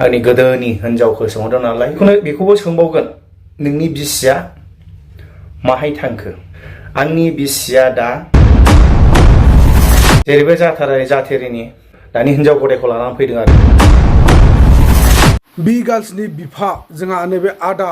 आंनि गोदोनि हिनजावखौ सोंहरदों नालाय बेखौबो सोंबावगोन नोंनि बिसिया माहाय थांखो आंनि बिसिया दा जेरैबो जाथेरिनि दानि हिनजाव गदायखौ लानानै फैदों आरो बि गार्लसनि बिफा जोंहा नैबे आदा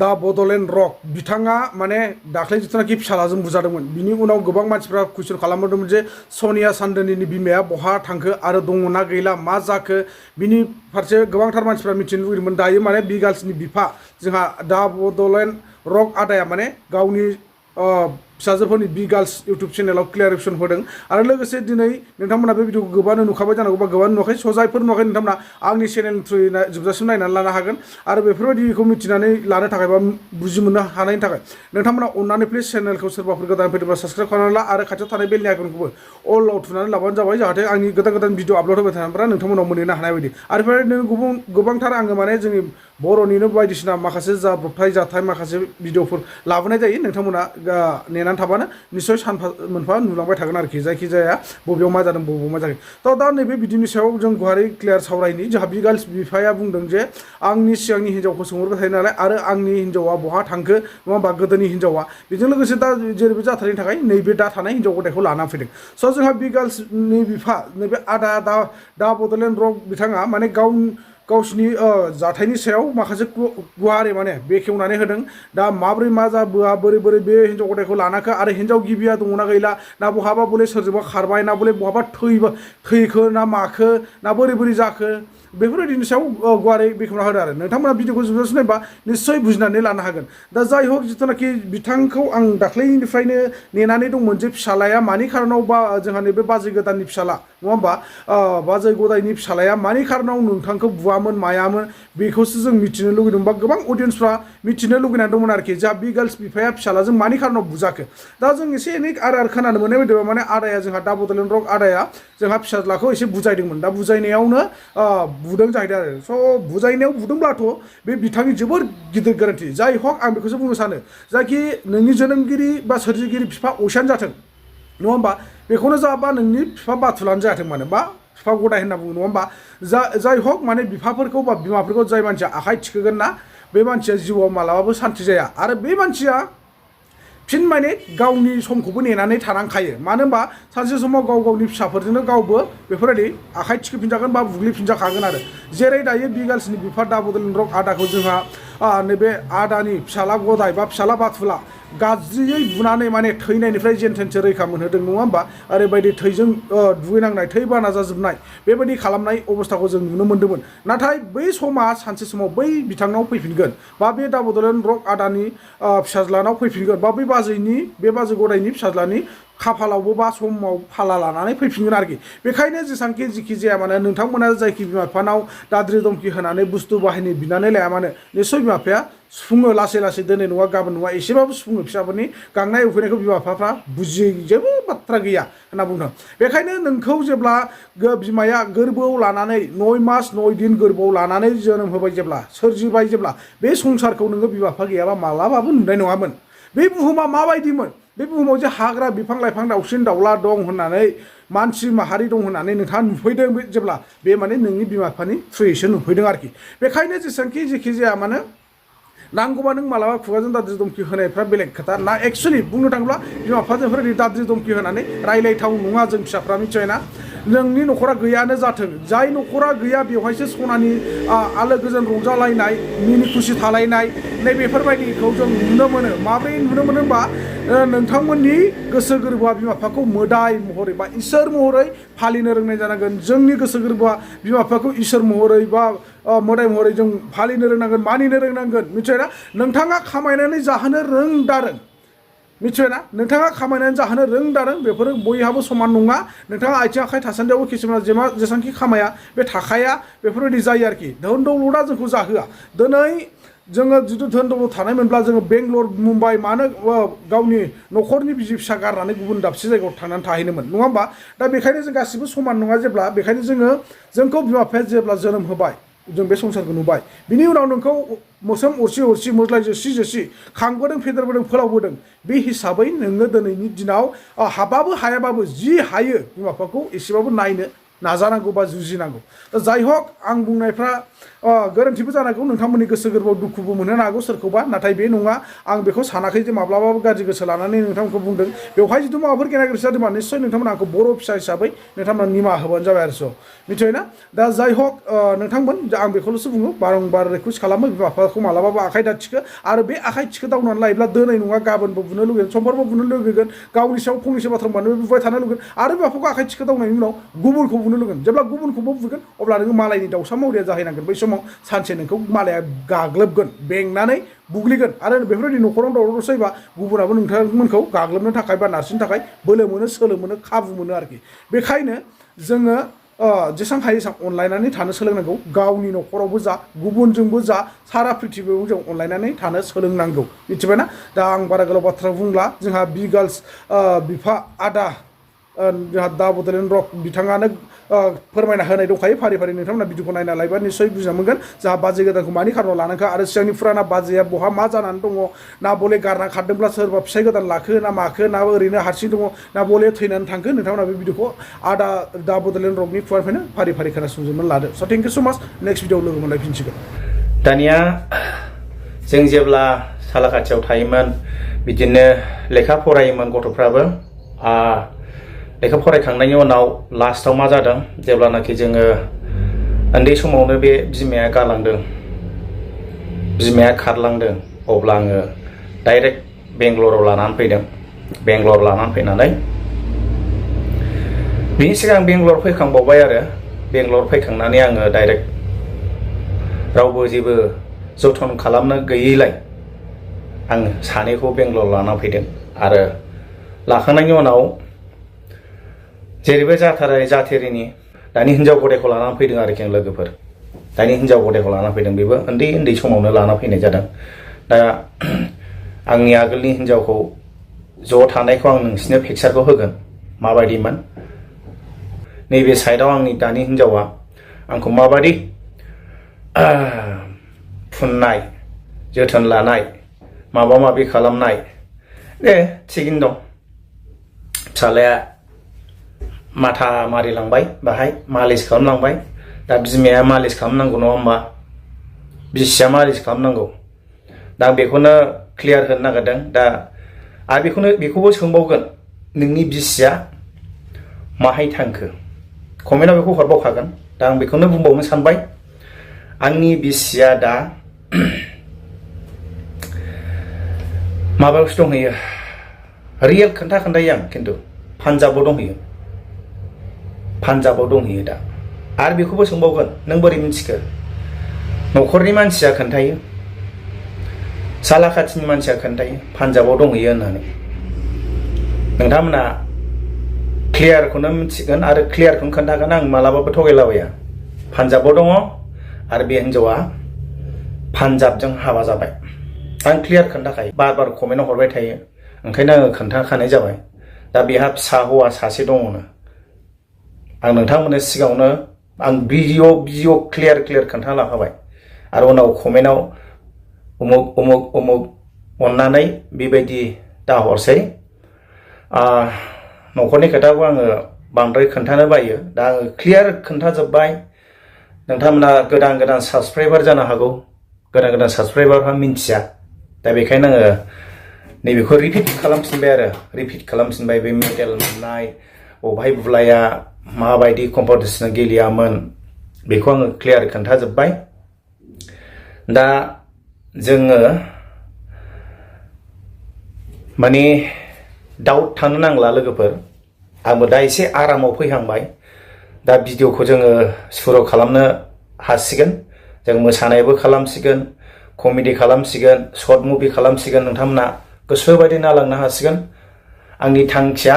दा बडलेण्ड रक बिथाङा माने दाख्लै जिथुनाखि फिसालाजों बुजादोंमोन बिनि उनाव गोबां मानसिफ्रा कुइसन खालामदोंमोन जे सनिया सान्दोनिनि बिमाया बहा थांखो आरो दङना गैला मा जाखो बिनि फारसे गोबांथार मानसिफ्रा मिथिनो लुगैदोंमोन दायो माने बि गार्लसनि बिफा जोंहा दा बडलेण्ड रक आदाया माने गावनि फिसाजोफोरनि बि गार्लस इउटुब चेनेलाव क्लियारिफिकेसन होदों आरो लोगोसे दिनै नोंथांमोना बे भिडिअखौ गोबाङानो नुखाबाय जानांगौ बा गोबां नुवाखै जायफोर नुवाखै नोंथांमोना आंनि चेनेल थ्रुयै जोबजासिम नायनानै लानो हागोन आरो बेफोरबायदिखौ मिथिनानै लानो थाखाय बा बुजि मोननो हानायनि थाखाय नोंथांमोना अननानै प्लिज चेनेलखौ सोरबाफोर गोदान फैदोंबा साबस्क्राइब खालामनानै ला आरो खाथियाव थानाय बेलनि आइकनखौबो अलाव थुनानै लाबानो जाबाय जाहाथे आंनि गोदान भिडिअ आपल'ड होबाय थानायफ्रा नोंथांमोनाव मोनहैनो हानाय बायदि आरो बेबायदिनो गोबांथार आङो माने जोंनि बर'निनो बायदिसिना माखासे जाब्रबथाय जाथाय माखासे भिडिअफोर लाबोनाय जायो नोंथांमोना नेनानै थाबानो निस्सय सानफा मोनफा नुलांबाय थागोन आरोखि जायखिजाया बबेयाव मा जादों बबेयाव मा जायाखै थ' दा नैबे बिदिनि सायाव जों गुवारै क्लियार सावरायनि जोंहा बि गार्लस बिफाया बुंदों जे आंनि सिगांनि हिनजावखौ सोंहरबाय थायो नालाय आरो आंनि हिनजावा बहा थांखो नङा होमबा गोदोनि हिनजावा बेजों लोगोसे दा जेरैबो जाथारनि थाखाय नैबे दा थानाय हिनजाव गथायखौ लानानै फैदों स' जोंहा बि गार्लसनि बिफा नैबे आदा दा बडलेण्ड रक बिथाङा माने गावसिनि जाथायनि सायाव माखासे गुवारै माने बेखेवनानै होदों दा माब्रै मा जाबोआ बोरै बे हिनजाव गथायखौ लानाखो आरो हिनजाव गिबिया दङना गैला ना बहाबा बले सोरजोंबा खारबाय ना बले बहाबा थैखो ना माखो ना बोरै जाखो बेफोरबायदिनि सायाव गुवारै बेखेवना होदों आरो नोंथांमोना भिडिअखौ जोबजासिम नायबा निस्सय बुजिनानै लानो हागोन दा जाय हक जिथुनाखि बिथांखौ आं दाख्लैनिफ्रायनो नेनानै दंमोन जे फिसालाया मानि खारनाव बा जोंहा नैबे बाजै गोदाननि फिसाला नङा होमबा बाजै गदायनि फिसालाया मानि खारनाव नोंथांखौ बुवामोन मायामोन बेखौसो जों मिथिनो लुगैदों बा गोबां अडियन्सफ्रा मिथिनो लुगैनानै दंमोन आरोखि जा बि गार्लस बिफाया फिसालाजों मानि खारनाव बुजाखो दा जों एसे एनै आरो खोनानो मोननाय बायदिबा माने आदाया जोंहा दा बडलेण्ड रक आदाया जोंहा फिसाज्लाखौ एसे बुजायदोंमोन दा बुजायनायावनो बुदों जाहैदों आरो स' बुजायनायाव बुदोंब्लाथ' बे बिथांनि जोबोर गिदिर गोरोन्थि जाय हक आं बेखौसो बुंनो सानो जायखि नोंनि जोनोमगिरि बा सोरजिगिरि बिफा असेयानो जाथों नङा होमबा बेखौनो जाबा नोंनि बिफा बाथुलानो जाथों मानो बा बिफा गदाय होनना बुङो नङा होमबा जाय हक माने बिफाफोरखौ बा बिमाफोरखौ जाय मानसिया आखाइ थिखोगोन ना बे मानसिया जिउआव मालाबाबो सान्थि जाया आरो बे मानसिया फिन माने गावनि समखौबो नेनानै थानांखायो मानो होनबा सानसे समाव गावनि फिसाफोरजोंनो गावबो बेफोरबायदि आखाइ थिखोफिनजागोन बा बुग्लिफिनजाखागोन आरो जेरै दायो बि गार्लसनि बिफा दा बडलेण्ड रक आदाखौ जोंहा नैबे आदानि फिसाला गदाय बा फिसाला बाथुला गाज्रियै बुनानै माने थैनायनिफ्राय जेनथेनसो रैखा मोनहोदों नङा होमबा ओरैबायदि थैजों दुगैनांनाय थै बाना जाजोबनाय बेबायदि खालामनाय अबस्थाखौ जों नुनो मोन्दोंमोन नाथाय बै समा सानसे समाव बै बिथांनाव फैफिनगोन बा बे दा बडलेण्ड रक आदानि फिसाज्लानाव फैफिनगोन बा बे बाजै गदायनि फिसाज्लानि खाफालावबो बा समाव फाला लानानै फैफिनगोन आरोखि बेखायनो जेसांखि जिखि जाया मानो नोंथांमोना जायखि बिमा बिफानाव दाद्रि दमखि होनानै बुस्थु बाहायनो बिनानै लाया मानो निस्सय बिमा बिफाया सुफुङो लासै दिनै नङा गाबोन नङा एसेबाबो सुफुङो फिसाफोरनि गांनाय उखैनायखौ बिमा बिफाफ्रा बुजियै जेबो बाथ्रा गैया होनना बुंदों बेखायनो नोंखौ जेब्ला बिमाया गोरबोआव लानानै 9 मास 9 दिन गोरबोआव लानानै जोनोम होबाय जेब्ला सोरजिबाय जेब्ला बे संसारखौ नोङो बिमा बिफा गैयाबा मालाबाबो नुनाय नङामोन बे बुहुमा माबायदिमोन बे बुहुमाव जे हाग्रा बिफां लाइफां दाउसिन दाउला दं होननानै मानसि माहारि दं होननानै नोंथाङा नुफैदों जेब्ला बे माने नोंनि बिमा बिफानि थ्रुयैसो नुफैदों आरोखि बेखायनो जेसेबांखि जेखि जाया मानो नांगौबा नों मालाबा खुगाजों दाद्रि दमखि होनायफ्रा बेलेग खोथा ना एक्सुवेलि बुंनो थाङोब्ला बिमा बिफाजों बेफोरबायदि दाद्रि दमखि होनानै रायलायथाव नङा जों फिसाफ्रा मिथिबायना नोंनि न'खरा गैयानो जाथों जाय न'खरा गैया बेवहायसो सनानि आलो गोजोन रंजालायनाय मिनि खुसि थालायनाय नै बेफोरबायदिखौ जों नुनो मोनो माब्रै नुनो मोनो होनबा नोंथांमोननि गोसो गोरबोआ बिमा बिफाखौ मोदाय महरै बा इसोर महरै फालिनो रोंनाय जानांगोन जोंनि गोसो गोरबोआ बिमा बिफाखौ इसोर महरै बा मोदाय महरै जों फालिनो रोंनांगोन मानिनो रोंनांगोन मिथिबायना नोंथाङा खामायनानै जाहोनो रोंदारों मिथिबायना नोंथाङा खामायनानै जाहोनो रोंदारों बेफोरो बयहाबो समान नङा नोंथाङा आथिं आखाइ थासान्दियावबो किसुमान जेसांखि खामाया बे थाखाया बेफोरबायदि जायो आरोखि धोन दौलदा जोंखौ जाहोआ दिनै जोङो जुदि धोन दौलद थानायमोनब्ला जोङो बेंगलर मुम्बाइ मानो गावनि न'खरनि बिसि फिसा गारनानै गुबुन दाबसे जायगायाव थांनानै थाहैनोमोन नङा होमबा दा बेखायनो जों गासिबो समान नङा जेब्ला बेखायनो जोंखौ बिमा बिफाया जेब्ला जोनोम होबाय जों बे संसारखौ नुबाय बिनि उनाव नोंखौ मोस्रोम अरसि मोज्लाय जोसि खांबोदों फेदेरबोदों फोलावबोदों बे हिसाबै नोङो दिनैनि दिनाव हाबाबो हायाबाबो जि हायो बिमा बिफाखौ एसेबाबो नायनो नाजानांगौ बा जुजिनांगौ जाय हक आं बुंनायफ्रा गोरोन्थिबो जानांगौ नोंथांमोननि गोसो गोरबोआव दुखुबो मोनहोनो हागौ सोरखौबा नाथाय बे नङा आं बेखौ सानाखै जे माब्लाबाबो गाज्रि गोसो लानानै नोंथांमोनखौ बुंदों बेवहाय जुदि माबाफोर गेना गोरोन्थि जादोंबा निस्सय नोंथांमोना आंखौ बर' फिसा हिसाबै नोंथांमोना निमाहा होबानो जाबाय आरो मिथिबाय ना दा जाय हक नोंथांमोन आं बेखौल'सो बुङो बारंबार रिकुवेस्ट खालामो बिमा बिफाखौ मालाबाबो आखाइ दाथिखो आरो बे आखाइ थिखोदावनानै लायोब्ला दिनै नङा गाबोनबो बुनो लुगैगोन समफोरबो बुनो लुगैगोन गावनि सायाव फंनैसो बाथ्रा बुंबानो बुबाय थानो लुगैगोन आरो बिमा बिफाखौ आखाइ थिखोदावनायनि उनाव गुबुनखौ बुनो लुगैगोन जेब्ला गुबुनखौबो बुगोन अब्ला नोङो मालायनि दाउसा मावरिया जाहैनांगोन बै समाव सानसे नोंखौ मालाया गाग्लोबगोन बेंनानै बुग्लिगोन आरो बेफोरबायदि न'खराव दावराव जायोबा गुबुनाबो नोंथांमोनखौ गाग्लोबनो थाखाय बा नारसिननो थाखाय बोलो मोनो सोलो मोनो खाबु मोनो आरोखि बेखायनो जोङो जेसां हायो एसां अनलायनानै थानो सोलोंनांगौ गावनि न'खरावबो जा गुबुनजोंबो जा सारा पृथिबियाव जों अनलायनानै थानो सोलोंनांगौ मिथिबायना दा आं बारा गोलाव बाथ्रा बुंला जोंहा बि गार्लस बिफा आदा जोंहा दा बड'लेण्ड रक बिथाङानो फोरमायना होनाय दंखायो फारि फारि नोंथांमोना भिडिअखौ नायना लायोबा निस्सय बुजिना मोनगोन जोंहा बाजै गोदानखौ मानि खारनाव लानांखो आरो सिगांनि फुराना बाजैया बहा मा जानानै दङ ना बले गारना खारदोंब्ला सोरबा फिसाइ गोदान लाखो ना माखो ना ओरैनो हारसिं दङ ना बले थैनानै थांखो नोंथांमोना बे भिडिअखौ आदा दा बड'लेण्ड रकनि खुगानिफ्रायनो फारि फारि खोनासंजोबनानै लादो स' थेंक इउ स' माच नेक्स्ट भिडिअआव लोगो मोनलायफिनसिगोन दानिया जों जेब्ला सालाकाथियाव थायोमोन बिदिनो लेखा फरायोमोन गथ'फ्राबो लेखा फरायखांनायनि उनाव लास्टआव मा जादों जेब्लानाखि जोङो उन्दै समावनो बे बिमाया गालांदों बिमाया खारलांदों अब्ला आङो डाइरेक्ट बेंगलराव लानानै फैदों बेंगलर लानानै फैनानै बिनि सिगां बेंगलर फैखांबावबाय आरो बेंगलर फैखांनानै आङो डाइरेक्ट रावबो जेबो जथन खालामनो गैयैलाय आं सानैखौ बेंगलर लानानै फैदों आरो लाखांनायनि उनाव जेरैबो जाथेरिनि दानि हिनजाव गदायखौ लानानै फैदों आरोखि आं लोगोफोर दानि हिनजाव गदायखौ लानानै फैदों बेबो उन्दै समावनो लाना फैनाय जादों दा आंनि आगोलनि हिनजावखौ ज' थानायखौ आं नोंसिनो पिक्सारखौ होगोन माबायदिमोन नैबे साइडआव आंनि दानि हिनजावा आंखौ माबायदि फुननाय जोथोन लानाय माबा माबि खालामनाय दे थिगैनो दं फिसालाया माथा मारिलांबाय बाहाय मालिस खालामलांबाय दा बिमाया मालिस खालामनांगौ नङा होमबा बिसिया मालिस खालामनांगौ दा बेखौनो क्लियार होनो नागिरदों दा आरो बेखौबो सोंबावगोन नोंनि बिसिया माहाय थांखो कमेन्टआव बेखौ हरबावखागोन दा आं बेखौनो बुंबावनो सानबाय आंनि बिसिया दा माबायावसो दंहैयो रियेल खोन्थायो आं खिन्थु पान्जाबाव दंहैयो दा आरो बेखौबो सोंबावगोन नों बोरै मिन्थिखो न'खरनि मानसिया खोन्थायो सालाकाथिनि मानसिया खोन्थायो पान्जाबाव दंहैयो होननानै नोंथांमोना क्लियारखौनो मिथिगोन आरो क्लियारखौनो खोन्थागोन आं मालाबाबो थगायलाबाया पान्जाबाव दङ आरो बे हिनजावा पान्जाबजों हाबा जाबाय आं क्लियार खोन्थाखायो बार कमेन्टआव हरबाय थायो ओंखायनो आङो खोन्थाखानाय जाबाय दा बेहा फिसा हौवा सासे दङनो आं नोंथांमोननो सिगाङावनो आं भिडिअ क्लियार खोन्था लाखाबाय आरो उनाव कमेन्टआव उमुक अननानै बेबायदि दाहरसै न'खरनि खोथाखौ आङो बांद्राय खोन्थानो बायो दा आङो क्लियार खोन्थाजोब्बाय नोंथांमोना गोदान साबसक्राइबार जानो हागौ गोदान साबसक्राइबारफ्रा मिन्थिया दा बेखायनो आङो नैबेखौ रिपिट खालामफिनबाय बे मेडेल मोननाय बहाय बुलाया माबायदि कम्पिटिसन गेलेयामोन बेखौ आङो क्लियार खोन्थाजोब्बाय दा जोङो माने डाउट थानो नांला लोगोफोर आंबो दा एसे आरामाव फैहांबाय दा भिडिअखौ जोङो सुरु खालामनो हासिगोन जों मोसानायबो खालामसिगोन कमेडि खालामसिगोन शर्ट मुभि खालामसिगोन नोंथांमोना गोसोबायदि नालांनो हासिगोन आंनि थांखिया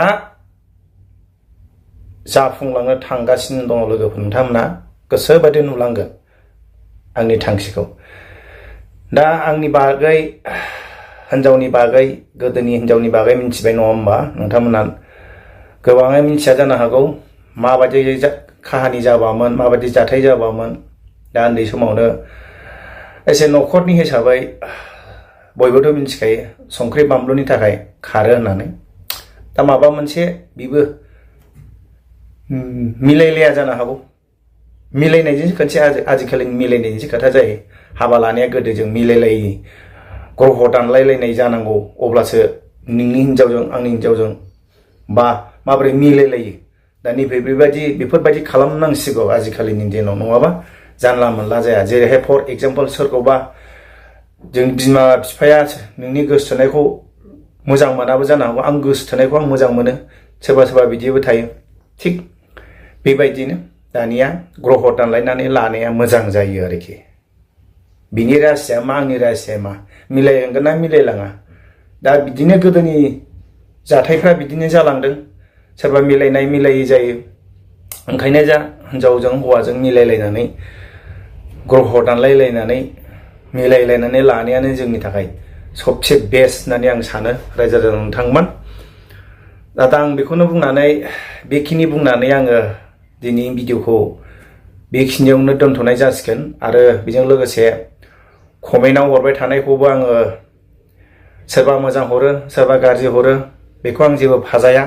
जाफुंलांनो थांगासिनो दङ लोगोफोर नोंथांमोना गोसोबायदि नुलांगोन आंनि थांखिखौ दा आंनि बागै हिनजावनि बागै गोदोनि हिनजावनि बागै मिन्थिबाय नङा होमबा नोंथांमोना गोबाङै मिन्थिया जानो हागौ माबायदि काहानि जाबामोन माबायदि जाथाय जाबामोन दा उन्दै समावनो एसे न'खरनि हिसाबै बयबोथ' मिन्थिखायो संख्रि बानलुनि थाखाय खारो होननानै दा माबा मोनसे बिबो मिलायलाया जानो हागौ मिलायनायजोंसो खोनसे आजिखालि मिलायनायजोंसो खोथा जायो हाबा लानाया गोदो जों मिलायलायि ग्रह दानलायलायनाय जानांगौ अब्लासो नोंनि हिनजावजों आंनि हिनजावजों बा माबोरै मिलायलायो दा बेफोरबायदि खालामनांसिगौ आजिखालिनि दिनाव नङाबा जानला मोनला जाया जेरैहाय फर एग्जाम्पल सोरखौबा जों बिमा बिफाया नोंनि गोसोथोनायखौ मोजां मोनाबो जानो हागौ आं गोसोथोनायखौ आं मोजां मोनो सोरबा बिदिबो थायो थिग बेबायदिनो दानिया ग्रह दानलायनानै लानाया मोजां जायो आरोखि बिनि रासिया मा आंनि रासिया मा मिलायलांगोन ना मिलायलाङा दा बिदिनो गोदोनि जाथायफ्रा बिदिनो जालांदों सोरबा मिलायनाय मिलायै जायो ओंखायनो जा हिनजावजों हौवाजों मिलायलायनानै ग्रह दानलायलायनानै मिलायलायनानै लानायानो जोंनि थाखाय सबसे बेस्ट होननानै आं सानो रायजो राजा नोंथांमोन दा आं बेखौनो बुंनानै बेखिनि बुंनानै आङो दिनैनि भिडिअखौ बेखिनियावनो दोनथ'नाय जासिगोन आरो बेजों लोगोसे कमेन्टआव हरबाय थानायखौबो आङो सोरबा मोजां हरो सोरबा गाज्रि हरो बेखौ आं जेबो फाजाया